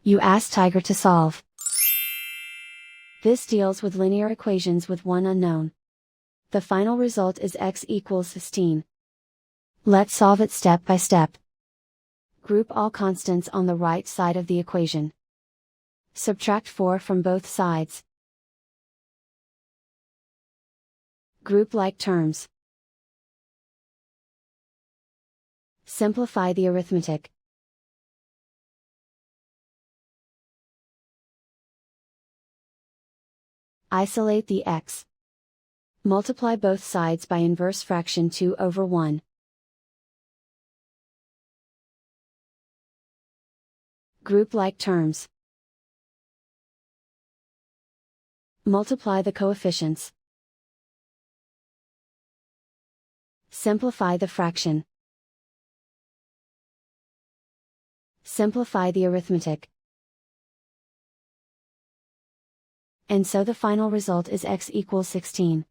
You ask Tiger to solve. This deals with linear equations with one unknown. The final result is x equals 16. Let's solve it step by step. Group all constants on the right side of the equation. Subtract 4 from both sides. Group like terms. Simplify the arithmetic. Isolate the x. Multiply both sides by inverse fraction 2 over 1. Group like terms. Multiply the coefficients. Simplify the fraction. Simplify the arithmetic. And so the final result is x equals 16.